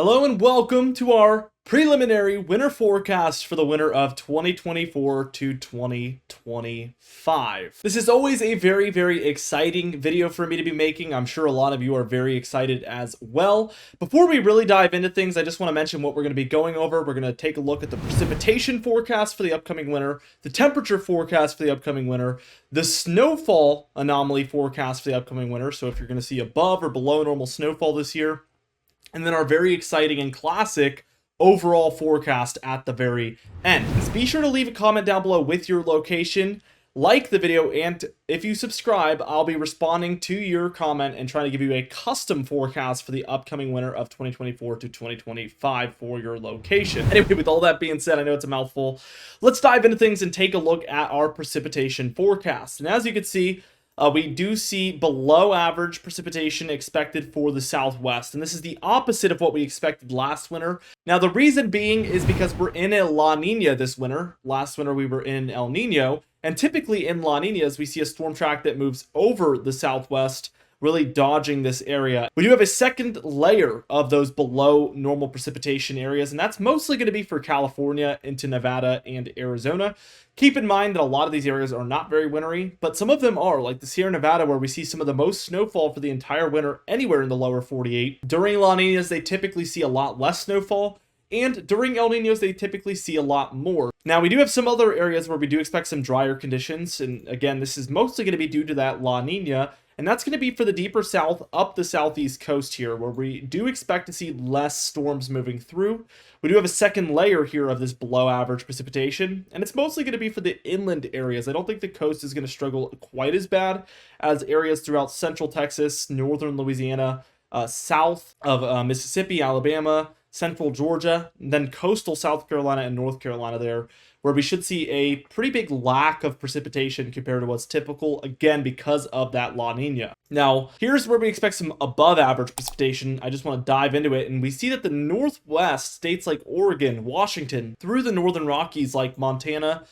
Hello and welcome to our preliminary winter forecast for the winter of 2024 to 2025. This is always a very exciting video for me to be making. I'm sure a lot of you are very excited as well. Before we really dive into things, I just want to mention what we're going to be going over. We're going to take a look at the precipitation forecast for the upcoming winter, the temperature forecast for the upcoming winter, the snowfall anomaly forecast for the upcoming winter. So if you're going to see above or below normal snowfall this year, and then our very exciting and classic overall forecast at the very end. So be sure to leave a comment down below with your location, like the video, and if you subscribe, I'll be responding to your comment and trying to give you a custom forecast for the upcoming winter of 2024 to 2025 for your location. Anyway, with all that being said, I know it's a mouthful. Let's dive into things and take a look at our precipitation forecast. And as you can see, we do see below average precipitation expected for the Southwest, and this is the opposite of what we expected last winter. Now, the reason being is because we're in a La Nina this winter. Last winter we were in El Nino, and typically in La Ninas we see a storm track that moves over the Southwest, really dodging this area. We do have a second layer of those below normal precipitation areas, and that's mostly going to be for California into Nevada and Arizona. Keep in mind that a lot of these areas are not very wintry, but some of them are, like the Sierra Nevada, where we see some of the most snowfall for the entire winter anywhere in the lower 48. During La Ninas, they typically see a lot less snowfall, and during El Ninos, they typically see a lot more. Now, we do have some other areas where we do expect some drier conditions, and again, this is mostly going to be due to that La Nina, and that's going to be for the deeper south up the southeast coast here, where we do expect to see less storms moving through. We do have a second layer here of this below average precipitation, and it's mostly going to be for the inland areas. I don't think the coast is going to struggle quite as bad as areas throughout central Texas, northern Louisiana, south of Mississippi, Alabama, central Georgia, and then coastal South Carolina and North Carolina there, where we should see a pretty big lack of precipitation compared to what's typical, again, because of that La Nina. Now, here's where we expect some above average precipitation. I just want to dive into it, and we see that the Northwest, states like Oregon, Washington, through the northern Rockies like Montana,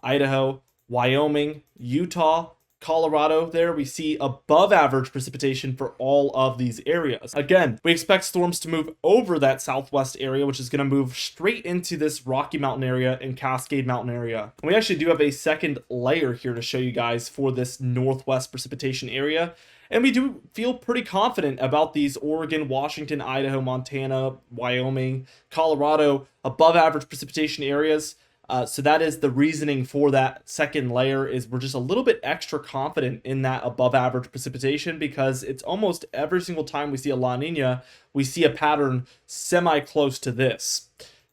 Idaho, Wyoming, Utah, Colorado, there we see above average precipitation for all of these areas. Again, we expect storms to move over that southwest area, which is going to move straight into this Rocky Mountain area and Cascade Mountain area. And we actually do have a second layer here to show you guys for this northwest precipitation area. And we do feel pretty confident about these Oregon, Washington, Idaho, Montana, Wyoming, Colorado above average precipitation areas. So that is the reasoning for that second layer, is we're just a little bit extra confident in that above average precipitation, because it's almost every single time we see a La Nina, we see a pattern semi close to this.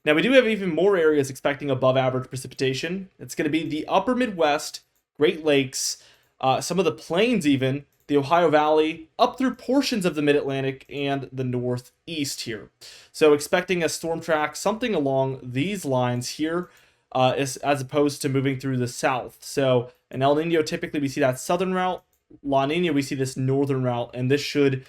Now, we do have even more areas expecting above average precipitation. It's going to be the upper Midwest, Great Lakes, some of the plains even, the Ohio Valley, up through portions of the Mid-Atlantic and the Northeast here. So expecting a storm track, something along these lines here, as opposed to moving through the south. So in El Nino, typically we see that southern route. La Nina, we see this northern route, and this should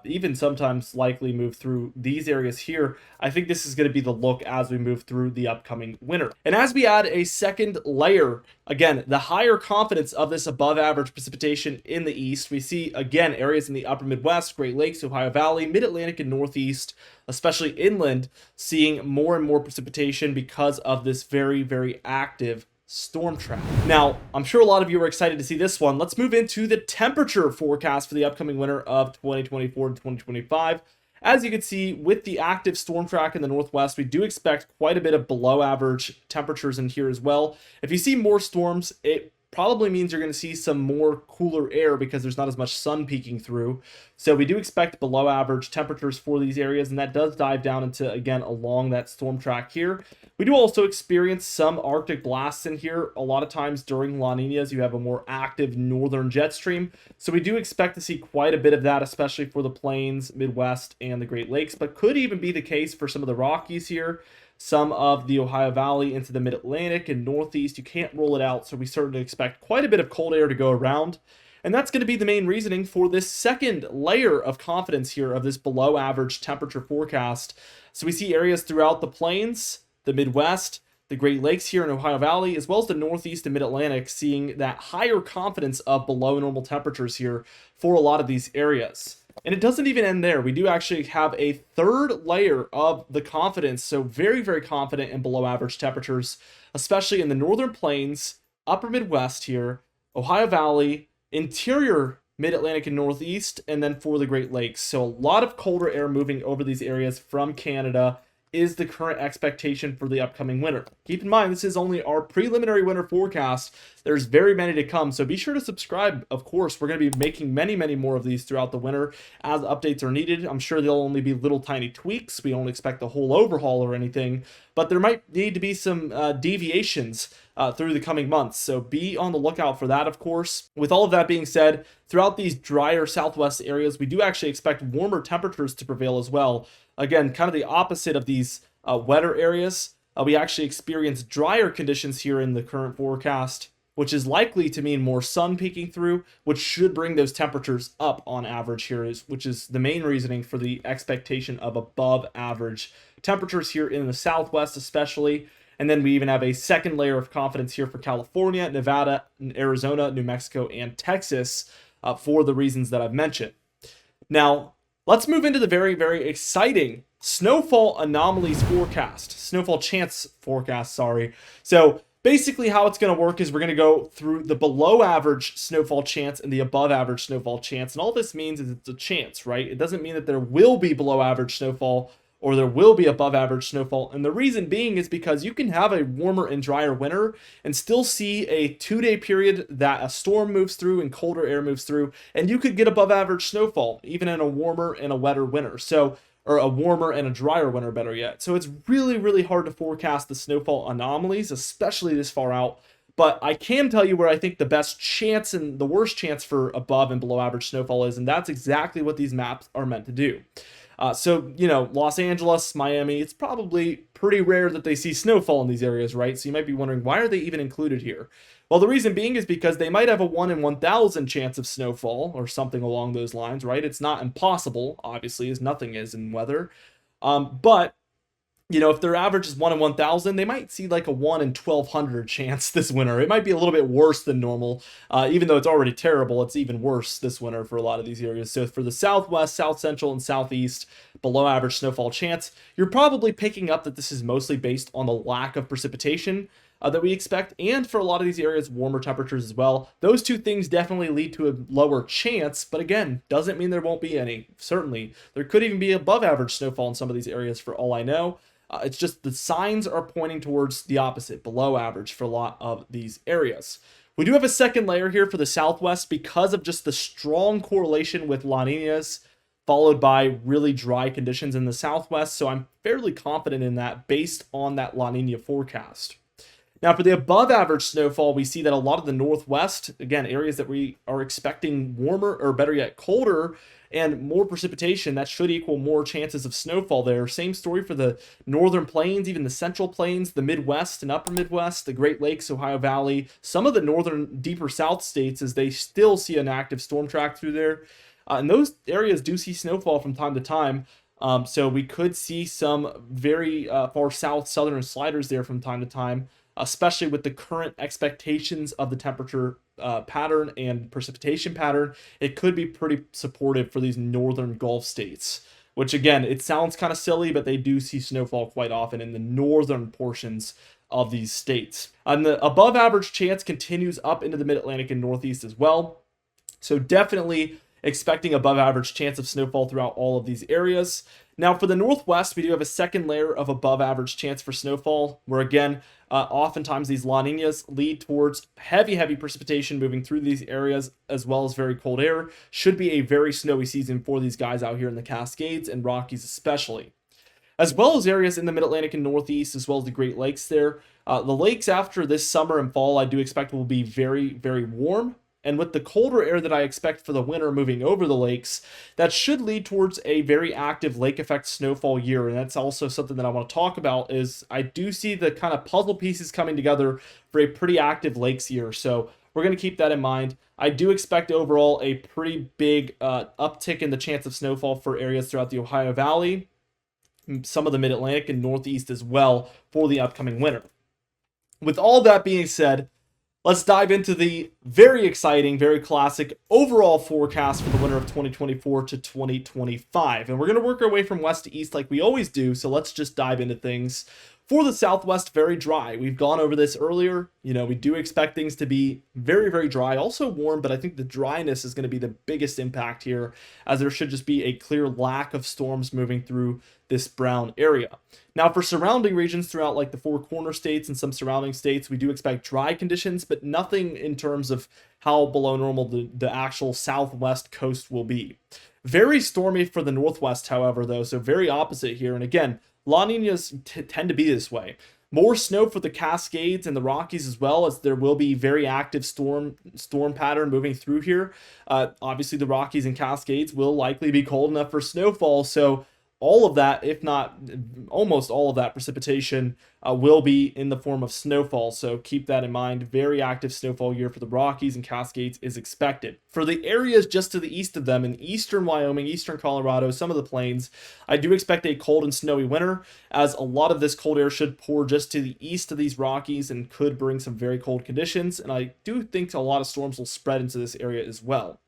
even sometimes likely move through these areas here. I think this is going to be the look as we move through the upcoming winter. And as we add a second layer, again, the higher confidence of this above average precipitation in the east, we see, again, areas in the upper Midwest, Great Lakes, Ohio Valley, Mid-Atlantic, and Northeast, especially inland, seeing more and more precipitation because of this very active storm track. Now, I'm sure a lot of you are excited to see this one. Let's move into the temperature forecast for the upcoming winter of 2024 to 2025. As you can see, with the active storm track in the Northwest, we do expect quite a bit of below average temperatures in here as well. If you see more storms, it probably means you're going to see some more cooler air because there's not as much sun peeking through. So we do expect below average temperatures for these areas, and that does dive down into, again, along that storm track here. We do also experience some Arctic blasts in here. A lot of times during La Ninas, you have a more active northern jet stream. So we do expect to see quite a bit of that, especially for the plains, Midwest, and the Great Lakes, but could even be the case for some of the Rockies here, some of the Ohio Valley into the Mid-Atlantic and Northeast. You can't rule it out, so we certainly expect quite a bit of cold air to go around. And that's going to be the main reasoning for this second layer of confidence here of this below average temperature forecast. So we see areas throughout the plains, the Midwest, the Great Lakes here in Ohio Valley, as well as the Northeast and Mid-Atlantic, seeing that higher confidence of below normal temperatures here for a lot of these areas. And it doesn't even end there. We do actually have a third layer of the confidence. So very, very confident in below average temperatures, especially in the northern plains, upper Midwest here, Ohio Valley, interior mid-Atlantic and Northeast, and then for the Great Lakes. So a lot of colder air moving over these areas from Canada is the current expectation for the upcoming winter. Keep in mind, this is only our preliminary winter forecast. There's very many to come, so be sure to subscribe. Of course, we're going to be making many, many more of these throughout the winter as updates are needed. I'm sure they'll only be little tiny tweaks. We don't expect the whole overhaul or anything, but there might need to be some deviations through the coming months. So be on the lookout for that, of course. With all of that being said, throughout these drier southwest areas, we do actually expect warmer temperatures to prevail as well. Again, kind of the opposite of these wetter areas. We actually experience drier conditions here in the current forecast, which is likely to mean more sun peeking through, which should bring those temperatures up on average here, which is the main reasoning for the expectation of above average temperatures here in the Southwest especially. And then we even have a second layer of confidence here for California, Nevada, Arizona, New Mexico, and Texas for the reasons that I've mentioned. Now, let's move into the very, very exciting snowfall anomalies forecast. Snowfall chance forecast, sorry. So basically how it's going to work is we're going to go through the below average snowfall chance and the above average snowfall chance. And all this means is it's a chance, right? It doesn't mean that there will be below average snowfall or there will be above average snowfall. And the reason being is because you can have a warmer and drier winter and still see a 2-day period that a storm moves through and colder air moves through, and you could get above average snowfall even in a warmer and a wetter winter. So, or a warmer and a drier winter, better yet. So it's really, really hard to forecast the snowfall anomalies, especially this far out. But I can tell you where I think the best chance and the worst chance for above and below average snowfall is, and that's exactly what these maps are meant to do. So, you know, Los Angeles, Miami, it's probably pretty rare that they see snowfall in these areas, right? So you might be wondering, why are they even included here? Well, the reason being is because they might have a 1 in 1,000 chance of snowfall or something along those lines, right? It's not impossible, obviously, as nothing is in weather. But you know, if their average is 1 in 1,000, they might see like a 1 in 1,200 chance this winter. It might be a little bit worse than normal. Even though it's already terrible, it's even worse this winter for a lot of these areas. So for the Southwest, South Central, and Southeast, below average snowfall chance, you're probably picking up that this is mostly based on the lack of precipitation that we expect, and for a lot of these areas, warmer temperatures as well. Those two things definitely lead to a lower chance, but again, doesn't mean there won't be any. Certainly, there could even be above average snowfall in some of these areas for all I know. It's just the signs are pointing towards the opposite, below average for a lot of these areas. We do have a second layer here for the Southwest because of just the strong correlation with La Niñas, followed by really dry conditions in the Southwest. So I'm fairly confident in that based on that La Niña forecast. Now, for the above average snowfall, we see that a lot of the Northwest, again, areas that we are expecting warmer or better yet colder and more precipitation, that should equal more chances of snowfall there. Same story for the northern plains, even the central plains, the Midwest and upper Midwest, the Great Lakes, Ohio Valley, some of the northern deeper south states as they still see an active storm track through there. And those areas do see snowfall from time to time. So we could see some very far south southern sliders there from time to time, especially with the current expectations of the temperature pattern and precipitation pattern. It could be pretty supportive for these northern Gulf states, which again, it sounds kind of silly, but they do see snowfall quite often in the northern portions of these states. And the above average chance continues up into the mid-Atlantic and Northeast as well. So definitely expecting above average chance of snowfall throughout all of these areas. Now for the Northwest, we do have a second layer of above average chance for snowfall, where again, oftentimes these La Niñas lead towards heavy precipitation moving through these areas, as well as very cold air. Should be a very snowy season for these guys out here in the Cascades and Rockies especially. As well as areas in the Mid-Atlantic and Northeast, as well as the Great Lakes there. The lakes after this summer and fall, I do expect will be very warm. And with the colder air that I expect for the winter moving over the lakes, that should lead towards a very active lake effect snowfall year. And that's also something that I want to talk about is I do see the kind of puzzle pieces coming together for a pretty active lakes year. So we're going to keep that in mind. I do expect overall a pretty big uptick in the chance of snowfall for areas throughout the Ohio Valley, some of the Mid-Atlantic and Northeast as well for the upcoming winter. With all that being said, let's dive into the very exciting, very classic overall forecast for the winter of 2024 to 2025. And we're going to work our way from west to east like we always do. So let's just dive into things. For the Southwest, very dry. We've gone over this earlier. You know, we do expect things to be very, very dry, also warm, but I think the dryness is going to be the biggest impact here, as there should just be a clear lack of storms moving through this brown area. Now, for surrounding regions throughout like the Four Corner states and some surrounding states, we do expect dry conditions, but nothing in terms of how below normal the actual southwest coast will be. Very stormy for the northwest, however, though, so very opposite here. And again, La Niñas tend to be this way. More snow for the Cascades and the Rockies as well, as there will be very active storm pattern moving through here. Obviously, the Rockies and Cascades will likely be cold enough for snowfall, so all of that, if not almost all of that precipitation, will be in the form of snowfall. So keep that in mind. Very active snowfall year for the Rockies and Cascades is expected. For the areas just to the east of them, in eastern Wyoming, eastern Colorado, some of the plains, I do expect a cold and snowy winter, as a lot of this cold air should pour just to the east of these Rockies and could bring some very cold conditions. And I do think a lot of storms will spread into this area as well.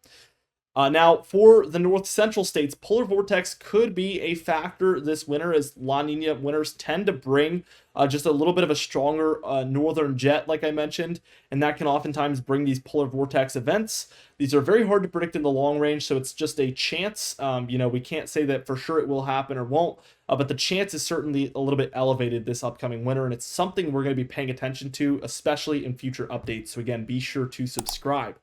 Now, for the north central states, polar vortex could be a factor this winter, as La Nina winters tend to bring just a little bit of a stronger northern jet, like I mentioned, and that can oftentimes bring these polar vortex events. These are very hard to predict in the long range, so it's just a chance. You know, we can't say that for sure it will happen or won't, but the chance is certainly a little bit elevated this upcoming winter, and it's something we're going to be paying attention to, especially in future updates. So again, be sure to subscribe.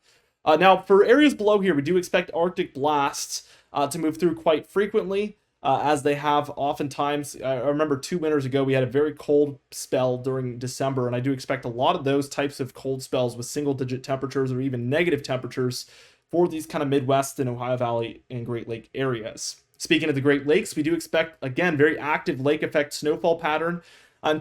Now, for areas below here, we do expect Arctic blasts to move through quite frequently, as they have oftentimes. I remember 2 winters ago, we had a very cold spell during December, and I do expect a lot of those types of cold spells with single-digit temperatures or even negative temperatures for these kind of Midwest and Ohio Valley and Great Lake areas. Speaking of the Great Lakes, we do expect, again, very active lake effect snowfall pattern.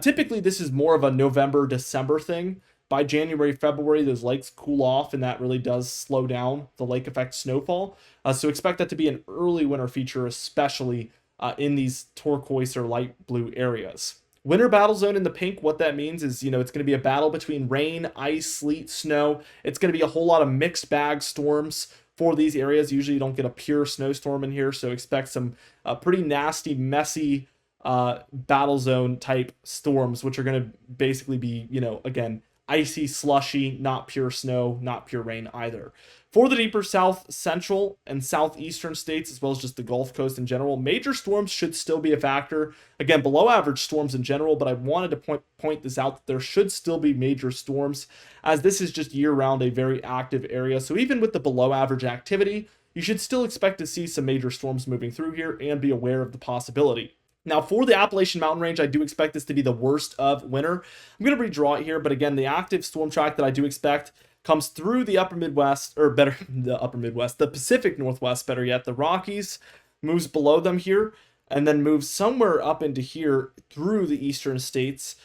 Typically, this is more of a November-December thing. By January, February, those lakes cool off, and that really does slow down the lake effect snowfall. So expect that to be an early winter feature, especially in these turquoise or light blue areas. Winter battle zone in the pink, what that means is, you know, it's going to be a battle between rain, ice, sleet, snow. It's going to be a whole lot of mixed bag storms for these areas. Usually you don't get a pure snowstorm in here, so expect some pretty nasty, messy battle zone type storms, which are going to basically be, you know, again, icy, slushy, not pure snow, not pure rain either. For the deeper south central and southeastern states, as well as just the Gulf Coast in general, major storms should still be a factor. Again, below average storms in general, but I wanted to point this out that there should still be major storms, as this is just year-round a very active area. So even with the below average activity, you should still expect to see some major storms moving through here and be aware of the possibility. Now, for the Appalachian Mountain Range, I do expect this to be the worst of winter. I'm going to redraw it here, but again, the active storm track that I do expect comes through the upper Midwest, or better, the upper Midwest, the Pacific Northwest, better yet, the Rockies, moves below them here, and then moves somewhere up into here through the eastern states.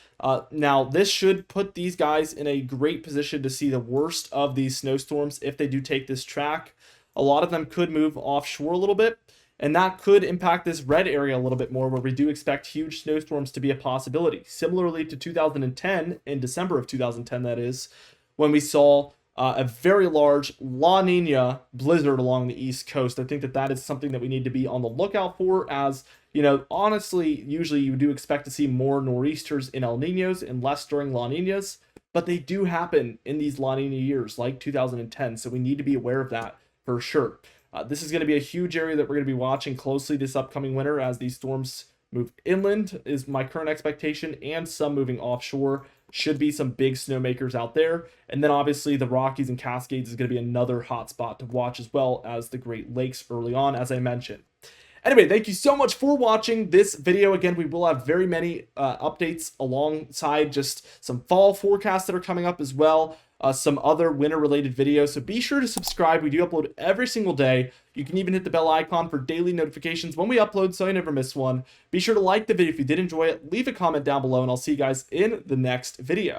Now, this should put these guys in a great position to see the worst of these snowstorms if they do take this track. A lot of them could move offshore a little bit, and that could impact this red area a little bit more, where we do expect huge snowstorms to be a possibility. Similarly to 2010, in December of 2010 that is, when we saw a very large La Nina blizzard along the East Coast. I think that is something that we need to be on the lookout for, as, you know, honestly, usually you do expect to see more nor'easters in El Niños and less during La Niñas, but they do happen in these La Nina years, like 2010, so we need to be aware of that for sure. This is going to be a huge area that we're going to be watching closely this upcoming winter, as these storms move inland, is my current expectation, and some moving offshore. Should be some big snowmakers out there. And then obviously the Rockies and Cascades is going to be another hot spot to watch, as well as the Great Lakes early on, as I mentioned. Anyway, thank you so much for watching this video. Again, we will have very many updates alongside just some fall forecasts that are coming up as well. Some other winter-related videos, so be sure to subscribe. We do upload every single day. You can even hit the bell icon for daily notifications when we upload, so you never miss one. Be sure to like the video if you did enjoy it, leave a comment down below, and I'll see you guys in the next video.